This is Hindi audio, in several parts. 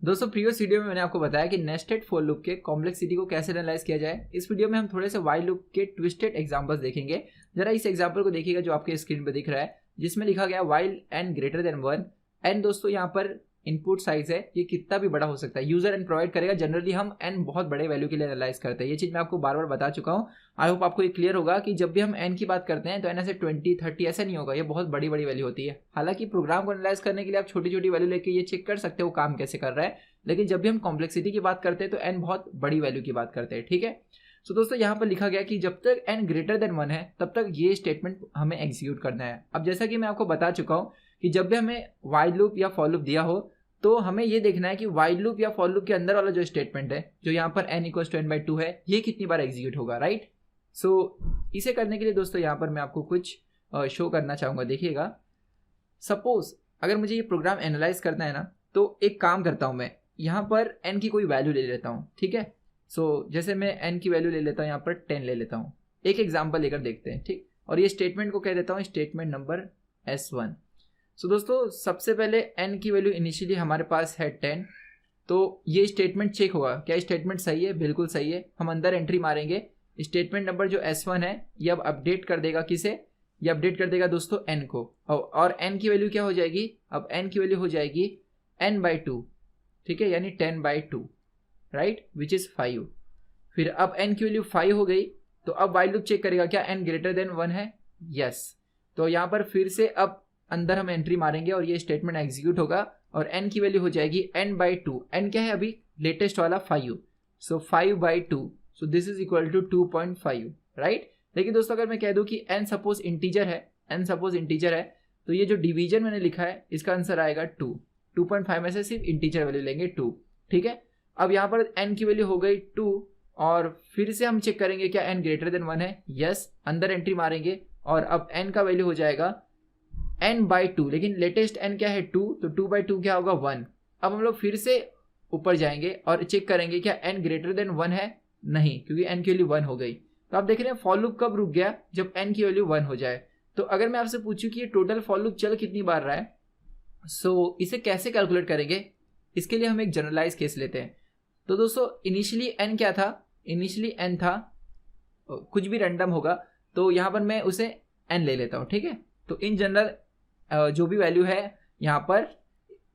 दोस्तों प्रीवियस वीडियो में मैंने आपको बताया कि नेस्टेड फॉर लूप के कॉम्प्लेक्सिटी को कैसे एनालाइज किया जाए। इस वीडियो में हम थोड़े से वाइल लूप के ट्विस्टेड एग्जांपल्स देखेंगे। जरा इस एग्जांपल को देखिएगा जो आपके स्क्रीन पर दिख रहा है, जिसमें लिखा गया while N greater than 1। N दोस्तों यहाँ पर इनपुट साइज है, ये कितना भी बड़ा हो सकता है। यूजर एन प्रोवाइड करेगा। जनरली हम एन बहुत बड़े वैल्यू के लिए एनालाइज करते हैं। ये चीज मैं आपको बार बार बता चुका हूँ। आई होप आपको ये क्लियर होगा कि जब भी हम एन की बात करते हैं तो एन ऐसे 20 30 ऐसा नहीं होगा, ये बहुत बड़ी बड़ी वैल्यू होती है। हालांकि प्रोग्राम को एनालाइज करने के लिए आप छोटी छोटी वैल्यू लेके ये चेक कर सकते हो काम कैसे कर रहा है, लेकिन जब भी हम कॉम्प्लेक्सिटी की बात करते हैं तो एन बहुत बड़ी वैल्यू की बात करते हैं। ठीक है, तो दोस्तों यहाँ पर लिखा गया कि जब तक एन ग्रेटर देन 1 है तब तक ये स्टेटमेंट हमें एग्जीक्यूट करना है। अब जैसा कि मैं आपको बता चुका हूँ कि जब भी हमें वाइल लूप या फॉर लूप दिया हो तो हमें ये देखना है कि वाइल लूप या फॉर लूप के अंदर वाला जो स्टेटमेंट है, जो यहाँ पर n = n/2 है, ये कितनी बार एग्जीक्यूट होगा, राइट। सो इसे करने के लिए दोस्तों यहाँ पर मैं आपको कुछ शो करना चाहूँगा। देखिएगा, सपोज अगर मुझे ये प्रोग्राम एनालाइज करना है ना, तो एक काम करता हूँ, मैं यहाँ पर n की कोई वैल्यू ले लेता हूँ। ठीक है, सो जैसे मैं n की वैल्यू ले लेता हूँ, यहाँ पर 10 ले लेता हूँ। एक एग्जाम्पल लेकर देखते हैं, ठीक। और ये स्टेटमेंट को कह देता हूँ स्टेटमेंट नंबर S1। सो दोस्तों सबसे पहले n की वैल्यू इनिशियली हमारे पास है 10, तो ये स्टेटमेंट चेक होगा क्या स्टेटमेंट सही है। बिल्कुल सही है। हम अंदर एंट्री मारेंगे, स्टेटमेंट नंबर जो S1 है ये अब अपडेट कर देगा किसे, ये अपडेट कर देगा दोस्तों n को। और n की वैल्यू क्या हो जाएगी, अब n की वैल्यू हो जाएगी n/2, ठीक है, यानी 10/2, राइट, विच इज़ 5। फिर अब n की वैल्यू 5 हो गई, तो अब वाइल लूप चेक करेगा क्या n ग्रेटर देन 1 है, यस। तो यहाँ पर फिर से अब अंदर हम एंट्री मारेंगे और ये स्टेटमेंट एग्जीक्यूट होगा और n की वैल्यू हो जाएगी n/2। n क्या है अभी, लेटेस्ट वाला 5, so 5/2, so this is equal to 2.5, right. लेकिन दोस्तों अगर मैं कह दूं कि n सपोज इंटीजर है, तो ये जो डिवीजन मैंने लिखा है इसका आंसर आएगा 2। 2.5 में से सिर्फ इंटीजर वैल्यू लेंगे 2, ठीक है। अब यहाँ पर n की वैल्यू हो गई 2 और फिर से हम चेक करेंगे क्या n ग्रेटर देन 1 है, यस। अंदर एंट्री मारेंगे और अब n का वैल्यू हो जाएगा n/2, लेकिन लेटेस्ट n क्या है 2, तो 2/2 क्या होगा 1। अब हम लोग फिर से ऊपर जाएंगे और चेक करेंगे क्या n ग्रेटर देन 1 है, नहीं, क्योंकि n की वैल्यू 1 हो गई। तो आप देख रहे हैं फॉर लूप कब रुक गया, जब n की वैल्यू 1 हो जाए। तो अगर मैं आपसे पूछूं कि ये टोटल फॉर लूप चल कितनी बार रहा है, सो इसे कैसे कैलकुलेट करेंगे, इसके लिए हम एक जनरलाइज केस लेते हैं। तो दोस्तों इनिशियली n क्या था, इनिशियली n था कुछ भी रैंडम होगा, तो यहाँ पर मैं उसे n ले लेता हूँ, ठीक है। तो इन जनरल जो भी वैल्यू है यहाँ पर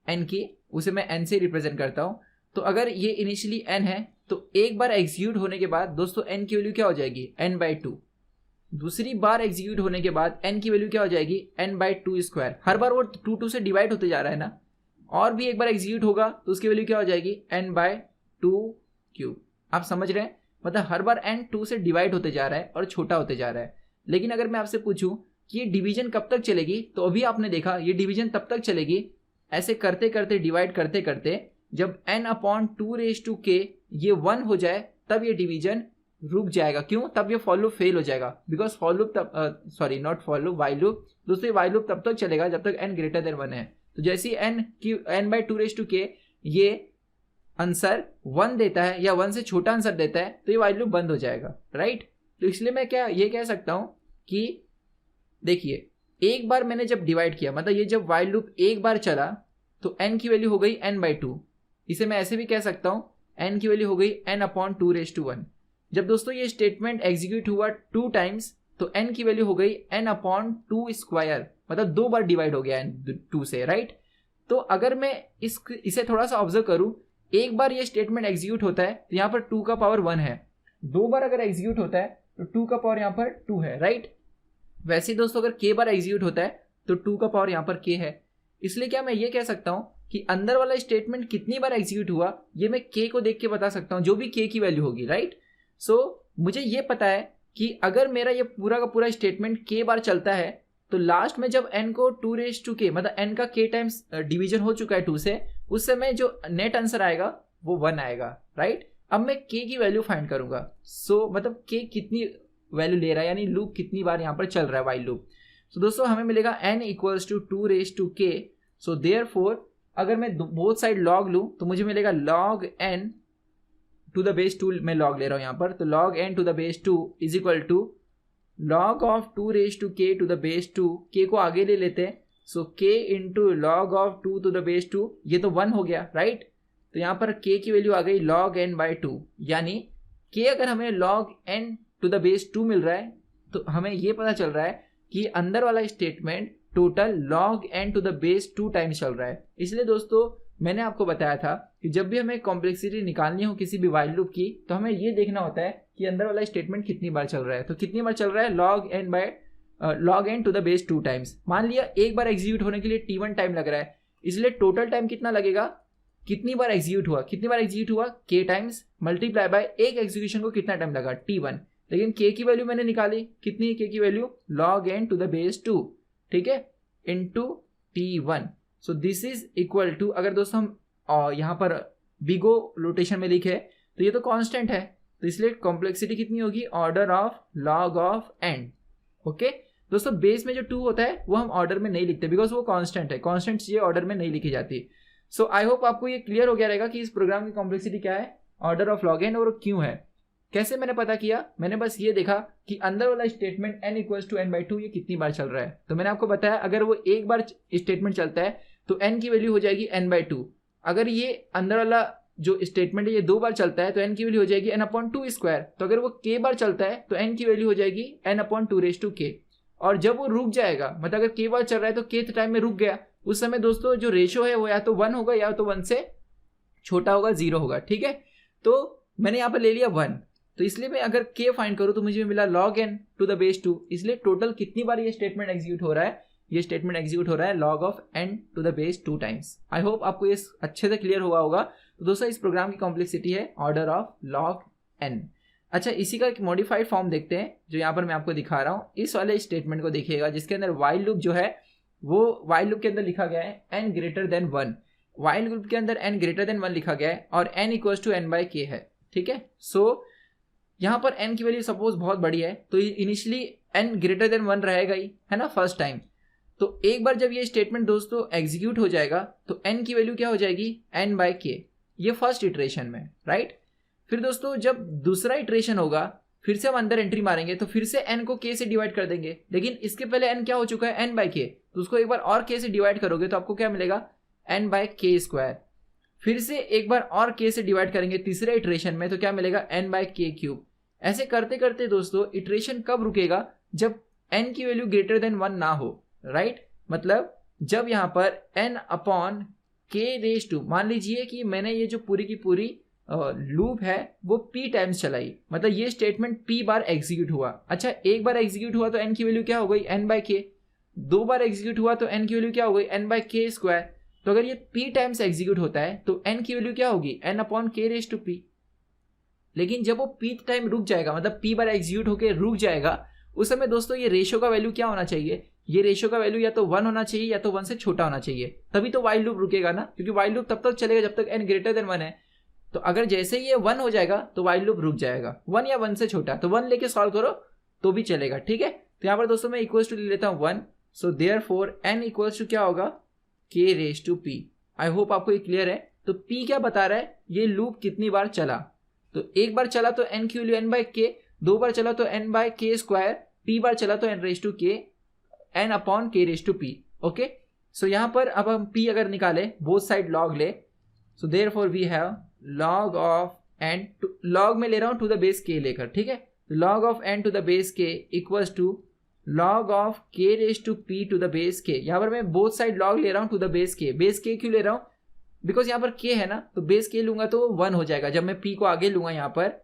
n की, उसे मैं n से रिप्रेजेंट करता हूँ। तो अगर ये इनिशियली n है तो एक बार एग्जीक्यूट होने के बाद दोस्तों n की वैल्यू क्या हो जाएगी, n/2। दूसरी बार एग्जीक्यूट होने के बाद n की वैल्यू क्या हो जाएगी, n/2²। हर बार वो 2 से डिवाइड होते जा रहा है ना, और भी एक बार एग्जीक्यूट होगा तो उसकी वैल्यू क्या हो जाएगी, n/2³। आप समझ रहे हैं, मतलब हर बार n 2 से डिवाइड होते जा रहा है और छोटा होते जा रहा है। लेकिन अगर मैं आपसे पूछूं कि ये डिवीजन कब तक चलेगी, तो अभी आपने देखा ये डिवीजन तब तक चलेगी ऐसे करते करते, डिवाइड करते करते, जब n/2k ये 1 हो जाए तब ये डिवीजन रुक जाएगा। क्यों, तब ये फॉर लूप फेल हो जाएगा, बिकॉज फॉर लूप तब sorry not for loop, while loop. दोस्तों वाइल लूप तब तक चलेगा जब तक n ग्रेटर देन 1 है। तो जैसे ही n/2k ये आंसर 1 देता है या 1 से छोटा आंसर देता है तो ये वाइल लूप बंद हो जाएगा, राइट। तो इसलिए मैं ये कह सकता हूँ कि देखिए, एक बार मैंने जब डिवाइड किया, मतलब ये जब वाइल लूप एक बार चला तो n की वैल्यू हो गई n/2। इसे मैं ऐसे भी कह सकता हूँ n की वैल्यू हो गई n/2⁴। जब दोस्तों ये स्टेटमेंट एग्जीक्यूट हुआ 2 टाइम्स तो n की वैल्यू हो गई n/2², मतलब 2 बार डिवाइड हो गया n 2 से, राइट। तो अगर मैं इसे थोड़ा सा ऑब्जर्व करूं, एक बार ये स्टेटमेंट एग्जीक्यूट होता है तो यहाँ पर 2 का पावर 1 है, 2 बार अगर एग्जीक्यूट होता है तो 2 का पावर यहाँ पर 2 है, राइट। वैसे ही दोस्तों अगर k बार एग्जीक्यूट होता है तो 2 का पावर यहाँ पर k है। इसलिए क्या मैं ये कह सकता हूँ कि अंदर वाला स्टेटमेंट कितनी बार एग्जीक्यूट हुआ ये मैं k को देख के बता सकता हूँ, जो भी k की वैल्यू होगी, राइट। सो मुझे ये पता है कि अगर मेरा ये पूरा का पूरा स्टेटमेंट k बार चलता है तो लास्ट में जब n को 2k, मतलब n का k टाइम्स डिवीजन हो चुका है 2 से, उस समय जो नेट आंसर आएगा वो 1 आएगा, राइट। अब मैं k की वैल्यू फाइंड करूंगा। सो मतलब k कितनी वैल्यू ले रहा है, यानी लूप कितनी बार यहाँ पर चल रहा है, वाइल लूप। तो दोस्तों हमें मिलेगा n = 2k। सो देयरफॉर अगर मैं बोथ साइड लॉग लूँ तो मुझे मिलेगा log n to the base 2, मैं log ले रहा हूँ यहाँ पर, तो log n to the base 2 is equal to log of 2k to the base 2, k को आगे ले लेते हैं, सो k into log of 2 to the base 2, ये तो 1 हो गया, राइट। तो यहाँ पर k की वैल्यू आ गई log n बाई 2, यानी k अगर हमें log n to the base 2 मिल रहा है तो हमें ये पता चल रहा है कि अंदर वाला statement total log n to the base 2 times चल रहा है। इसलिए दोस्तों मैंने आपको बताया था कि जब भी हमें कॉम्प्लेक्सिटी निकालनी हो किसी भी वाइल लूप की तो हमें ये देखना होता है कि अंदर वाला स्टेटमेंट कितनी बार चल रहा है। तो कितनी बार चल रहा है, log n to the base 2 times. मान लिया एक बार एग्जीक्यूट होने के लिए t1 टाइम लग रहा है, इसलिए टोटल टाइम कितना लगेगा, कितनी बार एग्जीक्यूट हुआ, कितनी बार एग्जीक्यूट हुआ k टाइम्स मल्टीप्लाई बाय एक एग्जीक्यूशन को कितना टाइम लगा t1। लेकिन k की वैल्यू मैंने निकाली, कितनी है k की value, log n to the base 2, ठीक है, into t1। So this is equal to, अगर दोस्तों हम यहाँ पर बिगो रोटेशन में लिखे तो ये तो कांस्टेंट है, तो इसलिए कॉम्प्लेक्सिटी कितनी होगी, order of log of n। Okay दोस्तों, बेस में जो 2 होता है वो हम ऑर्डर में नहीं लिखते बिकॉज वो कांस्टेंट है, कांस्टेंट चीजें ऑर्डर में नहीं लिखी जाती। सो आई होप आपको ये क्लियर हो गया रहेगा कि इस प्रोग्राम की कॉम्प्लेक्सिटी क्या है, ऑर्डर ऑफ log n, और क्यों है। कैसे मैंने पता किया, मैंने बस ये देखा कि अंदर वाला statement n equals to n by 2 ये कितनी बार चल रहा है। तो मैंने आपको बताया अगर वो एक बार स्टेटमेंट चलता है तो n की वैल्यू हो जाएगी n बाई 2। अगर ये अंदर वाला जो स्टेटमेंट है ये 2 बार चलता है तो n की वैल्यू हो जाएगी n अपॉन 2 स्क्वायर। तो अगर वो k बार चलता है तो n की वैल्यू हो जाएगी n upon 2 raise to k। और जब वो रुक जाएगा, मतलब अगर k बार चल रहा है तो k टाइम में रुक गया, उस समय दोस्तों जो रेशो है वो या तो 1 होगा या तो 1 से छोटा होगा, 0 होगा, ठीक है। तो मैंने यहाँ पर ले लिया 1, तो इसलिए मैं अगर k फाइंड करूँ तो मुझे मिला log n to the base 2। इसलिए टोटल कितनी बार ये स्टेटमेंट एग्जीक्यूट हो रहा है, ये स्टेटमेंट एग्जीक्यूट हो रहा है log of n to the base 2 times. I hope आपको ये अच्छे से क्लियर हुआ होगा। तो दोस्तों इस प्रोग्राम की कॉम्प्लेक्सिटी है ऑर्डर ऑफ log n। अच्छा, इसी का एक मॉडिफाइड फॉर्म देखते हैं जो यहाँ पर मैं आपको दिखा रहा हूँ। इस वाले स्टेटमेंट को देखिएगा जिसके अंदर वाइल लूप जो है वो वाइल लूप के अंदर लिखा गया है n greater than 1। While loop के अंदर n ग्रेटर देन 1 लिखा गया है और n equals to n by k है, ठीक है। सो यहाँ पर n की वैल्यू सपोज बहुत बड़ी है तो इनिशियली n ग्रेटर देन 1 रहेगा ही, है ना, फर्स्ट टाइम। तो एक बार जब ये स्टेटमेंट दोस्तों एग्जीक्यूट हो जाएगा तो n की वैल्यू क्या हो जाएगी, n बाई k, ये फर्स्ट इटरेशन में, राइट। फिर दोस्तों जब दूसरा इटरेशन होगा फिर से हम अंदर एंट्री मारेंगे तो फिर से n को k से डिवाइड कर देंगे, लेकिन इसके पहले n क्या हो चुका है, n बाई k, तो उसको एक बार और k से डिवाइड करोगे तो आपको क्या मिलेगा, n बाई k स्क्वायर। फिर से एक बार और k से डिवाइड करेंगे तीसरे इटरेशन में तो क्या मिलेगा, n बाई k क्यूब। ऐसे करते करते दोस्तों इटरेशन कब रुकेगा, जब n की वैल्यू ग्रेटर देन 1 ना हो, राइट। मतलब जब यहाँ पर n upon k raise to, मान लीजिए कि मैंने ये जो पूरी की पूरी लूप है वो p टाइम्स चलाई, मतलब ये स्टेटमेंट p बार एग्जीक्यूट हुआ। अच्छा, एक बार एग्जीक्यूट हुआ तो n की वैल्यू क्या हो गई, n by k। 2 bar execute हुआ तो n की वैल्यू क्या हो गई, n बाई k स्क्वायर। तो अगर ये p टाइम्स एग्जीक्यूट होता है तो n की वैल्यू क्या होगी, n upon k raise to p। लेकिन जब वो p टाइम रुक जाएगा, मतलब p बार एग्जीक्यूट होकर रुक जाएगा, उस समय दोस्तों ये रेशियो का वैल्यू क्या होना चाहिए, ये रेशियो का वैल्यू या तो 1 होना चाहिए या तो 1 से छोटा होना चाहिए, तभी तो वाइल लूप रुकेगा ना, क्योंकि वाइल लूप तब तक चलेगा जब तक n ग्रेटर देन 1 है। तो अगर जैसे ही ये 1 हो जाएगा तो वाइल लूप रुक जाएगा, 1 या 1 से छोटा, तो 1 लेके सॉल्व करो तो भी चलेगा, ठीक है। तो यहाँ पर दोस्तों मैं इक्वल्स टू ले लेता हूँ 1, so therefore n equals to क्या होगा, k raise to p। I hope आपको ये क्लियर है। तो p क्या बता रहा है, ये लूप कितनी बार चला, तो एक बार चला तो n की वैल्यू n बाई k, 2 बार चला तो n by k square, p बार चला तो n raise to k, n upon k raise to p। Okay, so यहाँ पर अब हम p अगर निकाले, बोथ साइड log ले, so therefore we have log of n, log में ले रहा हूँ टू द बेस k लेकर, ठीक है। log of n to the base k equals to log of k raise to p to the base k। यहाँ पर मैं बोथ साइड log ले रहा हूँ to the base k। Base k क्यों ले रहा हूँ, बिकॉज यहाँ पर k है ना, तो बेस k लूंगा तो 1 हो जाएगा। जब मैं p को आगे लूंगा यहाँ पर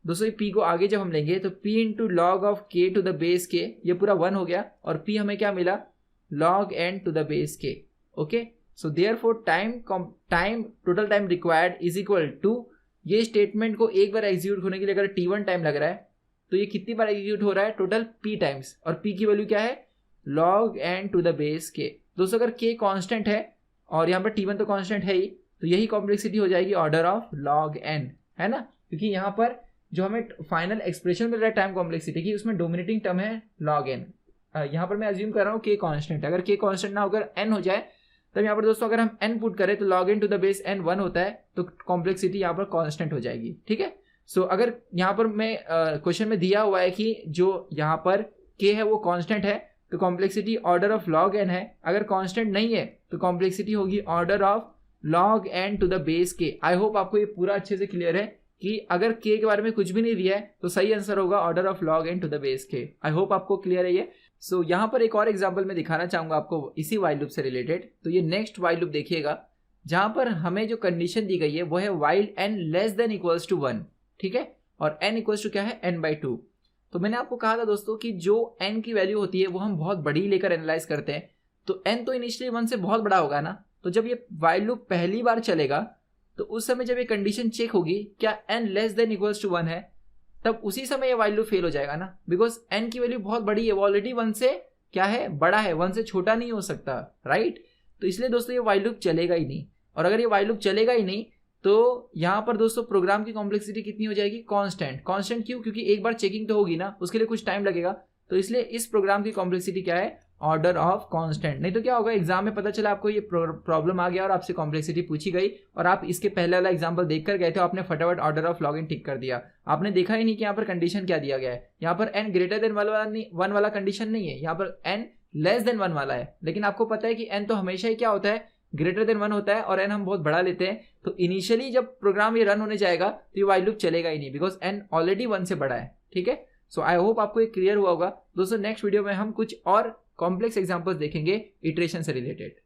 दोस्तों, p को आगे जब हम लेंगे तो p into log of k to the base k, ये पूरा 1 हो गया, और p हमें क्या मिला, log n to the base k। Okay, so therefore time total time required is equal to, ये स्टेटमेंट को एक बार एग्जीक्यूट होने के लिए अगर t1 टाइम लग रहा है तो ये कितनी बार एग्जीक्यूट हो रहा है, टोटल p टाइम्स, और p की वैल्यू क्या है, log n to the base k। दोस्तों अगर k कांस्टेंट है और यहाँ पर t1 तो कांस्टेंट है ही, तो यही कॉम्प्लेक्सिटी हो जाएगी ऑर्डर ऑफ log n, है ना, क्योंकि यहाँ पर जो हमें फाइनल एक्सप्रेशन मिल रहा है टाइम कॉम्प्लेक्सिटी की, उसमें डोमिनेटिंग टर्म है log n। यहाँ पर मैं अज्यूम कर रहा हूँ k कांस्टेंट है, अगर k कांस्टेंट ना होकर n हो जाए तब यहाँ पर दोस्तों अगर हम n पुट करें तो log n to the base n 1 होता है, तो कॉम्प्लेक्सिटी यहाँ पर कांस्टेंट हो जाएगी, ठीक है। सो अगर यहाँ पर मैं क्वेश्चन में दिया हुआ है कि जो यहाँ पर k है वो कांस्टेंट है तो complexity order of log n है, अगर कांस्टेंट नहीं है तो कॉम्प्लेक्सिटी होगी order of log n to the base k। I hope आपको ये पूरा अच्छे से क्लियर है कि अगर k के बारे में कुछ भी नहीं दिया है तो सही आंसर होगा order of log n to the base k। I hope आपको क्लियर है ये। सो यहाँ पर एक और एग्जाम्पल मैं दिखाना चाहूंगा आपको इसी वाइल लूप से रिलेटेड। तो ये नेक्स्ट वाइल लूप देखिएगा, जहां पर हमें जो कंडीशन दी गई है वो है while n less than equals to 1, ठीक है, और n इक्वल्स टू क्या है n/2। तो मैंने आपको कहा था दोस्तों कि जो n की वैल्यू होती है वो हम बहुत बड़ी लेकर एनालाइज करते हैं, तो n तो इनिशियली 1 से बहुत बड़ा होगा ना। तो जब ये वाइल लूप पहली बार चलेगा तो उस समय जब ये कंडीशन चेक होगी क्या n less than equals to 1 है, तब उसी समय ये वाइल लूप फेल हो जाएगा ना, बिकॉज n की वैल्यू बहुत बड़ी है, वो ऑलरेडी 1 से क्या है, बड़ा है, 1 से छोटा नहीं हो सकता, राइट। तो इसलिए दोस्तों ये वाइल लूप चलेगा ही नहीं। और अगर ये वाइल लूप चलेगा ही नहीं तो यहाँ पर दोस्तों प्रोग्राम की कॉम्प्लेक्सिटी कितनी हो जाएगी, कांस्टेंट। कांस्टेंट क्यों, क्योंकि एक बार चेकिंग तो होगी ना, उसके लिए कुछ टाइम लगेगा, तो इसलिए इस प्रोग्राम की कॉम्प्लेक्सिटी क्या है, ऑर्डर ऑफ कांस्टेंट। नहीं तो क्या होगा, एग्जाम में पता चला आपको ये प्रॉब्लम आ गया और आपसे कॉम्प्लेक्सिटी पूछी गई और आप इसके पहले वाला एग्जाम्पल देखकर गए थे, आपने फटाफट ऑर्डर ऑफ लॉग इन टिक कर दिया, आपने देखा ही नहीं कि यहाँ पर कंडीशन क्या दिया गया है। यहाँ पर n ग्रेटर देन 1 वाला कंडीशन नहीं है, यहाँ पर n लेस देन 1 वाला है। लेकिन आपको पता है कि n तो हमेशा ही क्या होता है, ग्रेटर देन 1 होता है, और n हम बहुत बड़ा लेते हैं। तो इनिशियली जब प्रोग्राम ये रन होने जाएगा तो ये वाइल लूप चलेगा ही नहीं, बिकॉज n ऑलरेडी 1 से बड़ा है, ठीक है। सो आई होप आपको ये क्लियर हुआ होगा दोस्तों। नेक्स्ट वीडियो में हम कुछ और कॉम्प्लेक्स एग्जांपल्स देखेंगे इटरेशन से रिलेटेड।